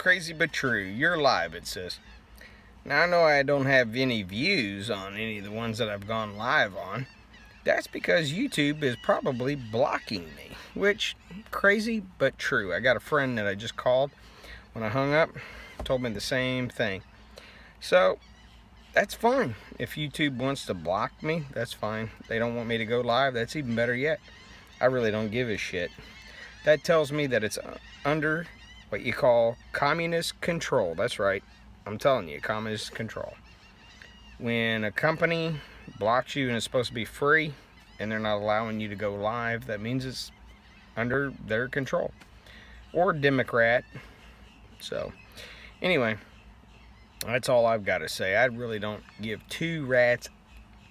Crazy but true. You're live, it says. Now, I know I don't have any views on any of the ones that I've gone live on. That's because YouTube is probably blocking me, which, crazy but true. I got a friend that I just called when I hung up, told me the same thing. So, that's fine. If YouTube wants to block me, that's fine. They don't want me to go live, that's even better yet. I really don't give a shit. That tells me that it's under what you call communist control. That's right. I'm telling you, communist control. When a company blocks you and it's supposed to be free and they're not allowing you to go live, that means it's under their control. Or Democrat. So, anyway, that's all I've got to say. I really don't give two rats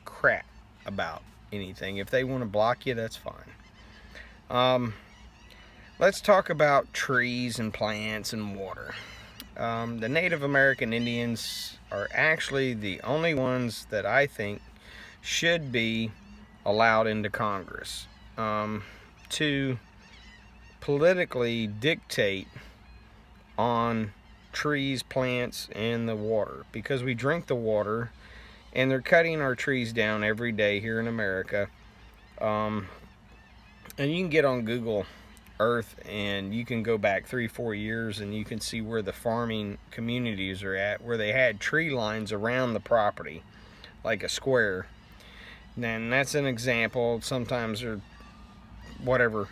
crap about anything. If they want to block you, that's fine. Let's talk about trees and plants and water. The Native American Indians are actually the only ones that I think should be allowed into Congress to politically dictate on trees, plants, and the water, because we drink the water and they're cutting our trees down every day here in America. And you can get on Google Earth and you can go back 3-4 years and you can see where the farming communities are at, where they had tree lines around the property like a square. And that's an example. Sometimes or whatever,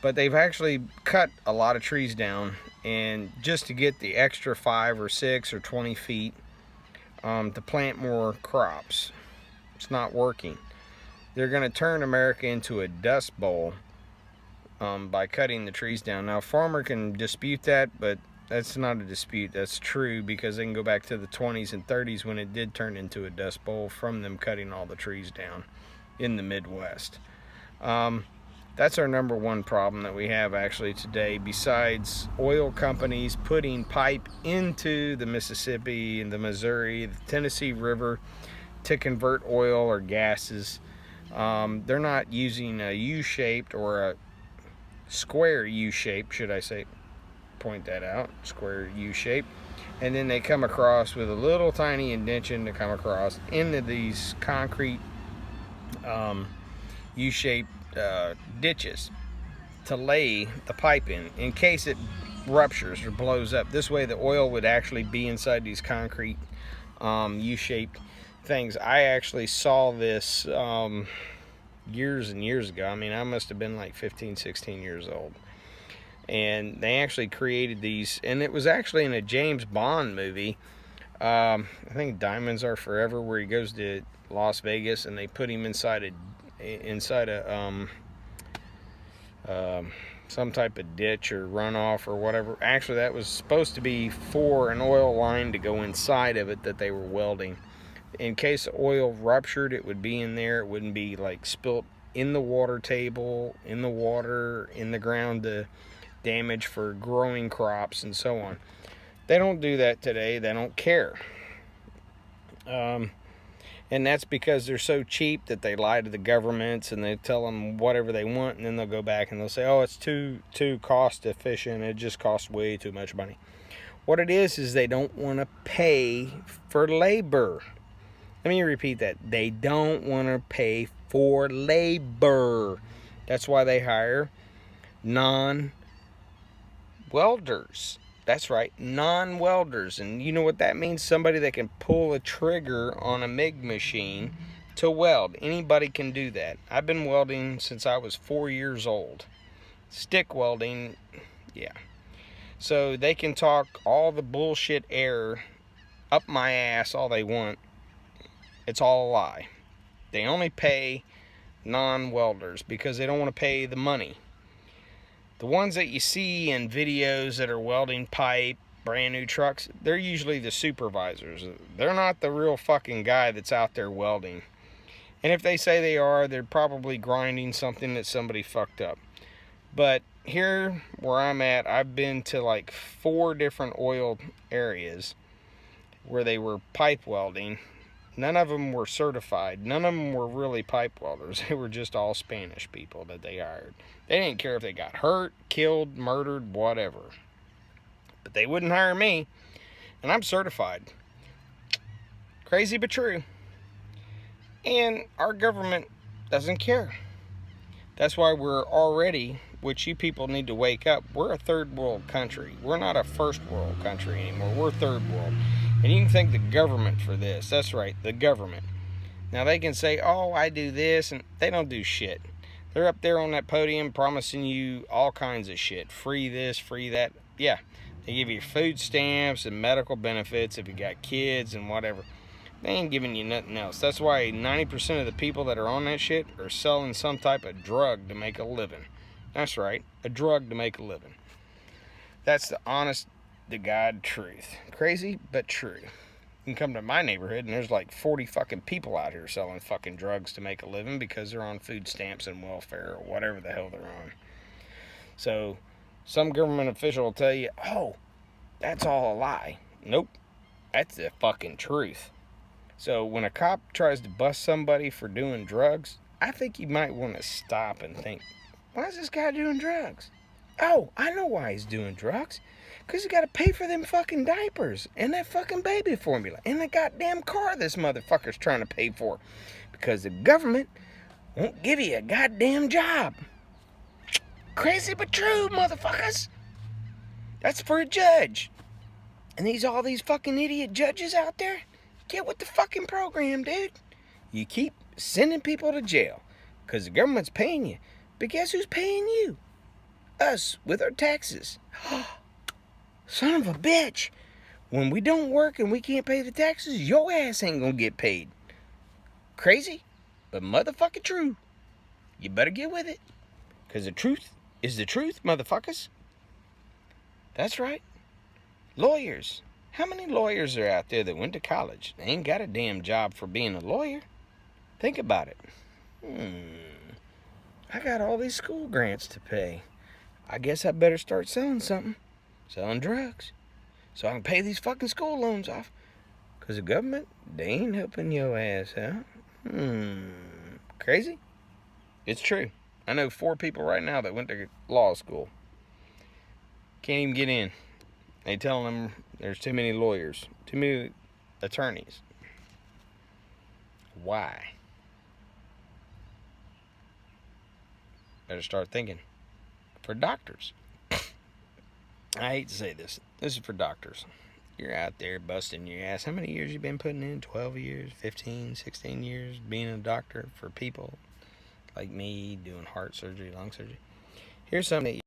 but they've actually cut a lot of trees down, and just to get the extra 5 or 6 or 20 feet to plant more crops. It's not working. They're going to turn America into a dust bowl by cutting the trees down. Now, a farmer can dispute that, but that's not a dispute. That's true, because they can go back to the 20s and 30s when it did turn into a dust bowl from them cutting all the trees down in the Midwest. That's our number one problem that we have actually today, besides oil companies putting pipe into the Mississippi and the Missouri, the Tennessee River to convert oil or gases. They're not using a U-shaped or a square U-shape, should I say, point that out, square U-shape, and then they come across with a little tiny indention to come across into these concrete U-shaped ditches to lay the pipe in case it ruptures or blows up. This way the oil would actually be inside these concrete U-shaped things. I actually saw this years and years ago. I mean, I must have been like 15, 16 years old. And they actually created these, and it was actually in a James Bond movie. I think Diamonds Are Forever, where he goes to Las Vegas and they put him inside a some type of ditch or runoff or whatever. Actually, that was supposed to be for an oil line to go inside of it that they were welding. In case the oil ruptured, it would be in there. It wouldn't be like spilt in the water table, in the water, in the ground to damage for growing crops and so on. They don't do that today. They don't care. And that's because they're so cheap that they lie to the governments and they tell them whatever they want, and then they'll go back and they'll say, oh, it's too cost efficient. It just costs way too much money. What it is they don't want to pay for labor. Let me repeat that. They don't want to pay for labor. That's why they hire non-welders. That's right, non-welders. And you know what that means? Somebody that can pull a trigger on a MIG machine to weld. Anybody can do that. I've been welding since I was 4 years old. Stick welding, yeah. So they can talk all the bullshit air up my ass all they want. It's all a lie. They only pay non-welders because they don't want to pay the money. The ones that you see in videos that are welding pipe, brand new trucks, they're usually the supervisors. They're not the real fucking guy that's out there welding. And if they say they are, they're probably grinding something that somebody fucked up. But here where I'm at, I've been to like 4 different oil areas where they were pipe welding. None of them were certified. None of them were really pipe welders. They were just all Spanish people that they hired. They didn't care if they got hurt, killed, murdered, whatever. but they wouldn't hire me, and I'm certified. Crazy but true. And our government doesn't care. That's why we're already, which you people need to wake up, we're a third world country. We're not a first world country anymore. We're third world. And you can thank the government for this. That's right, the government. Now they can say, oh, I do this, and they don't do shit. They're up there on that podium promising you all kinds of shit. Free this, free that. Yeah, they give you food stamps and medical benefits if you got kids and whatever. They ain't giving you nothing else. That's why 90% of the people that are on that shit are selling some type of drug to make a living. That's right, a drug to make a living. That's the honest to God truth. Crazy, but true. You can come to my neighborhood and there's like 40 fucking people out here selling fucking drugs to make a living because they're on food stamps and welfare or whatever the hell they're on. So, some government official will tell you, oh, that's all a lie. Nope, that's the fucking truth. So when a cop tries to bust somebody for doing drugs, I think you might want to stop and think, why is this guy doing drugs? Oh, I know why he's doing drugs. Because he got to pay for them fucking diapers and that fucking baby formula and the goddamn car this motherfucker's trying to pay for. Because the government won't give you a goddamn job. Crazy but true, motherfuckers. That's for a judge. And all these fucking idiot judges out there, get with the fucking program, dude. You keep sending people to jail because the government's paying you. But guess who's paying you? Us, with our taxes. Son of a bitch. When we don't work and we can't pay the taxes, your ass ain't gonna get paid. Crazy, but motherfucking true. You better get with it. Because the truth is the truth, motherfuckers. That's right. Lawyers. How many lawyers are out there that went to college? They ain't got a damn job for being a lawyer. Think about it. I got all these school grants to pay. I guess I better start selling something. Selling drugs. So I can pay these fucking school loans off. Because the government, they ain't helping your ass out. Crazy? It's true. I know 4 people right now that went to law school. Can't even get in. They telling them there's too many lawyers, too many attorneys. Why? Better start thinking. For doctors. I hate to say this. This is for doctors. You're out there busting your ass. How many years you been putting in? 12 years, 15, 16 years being a doctor for people like me doing heart surgery, lung surgery. Here's something that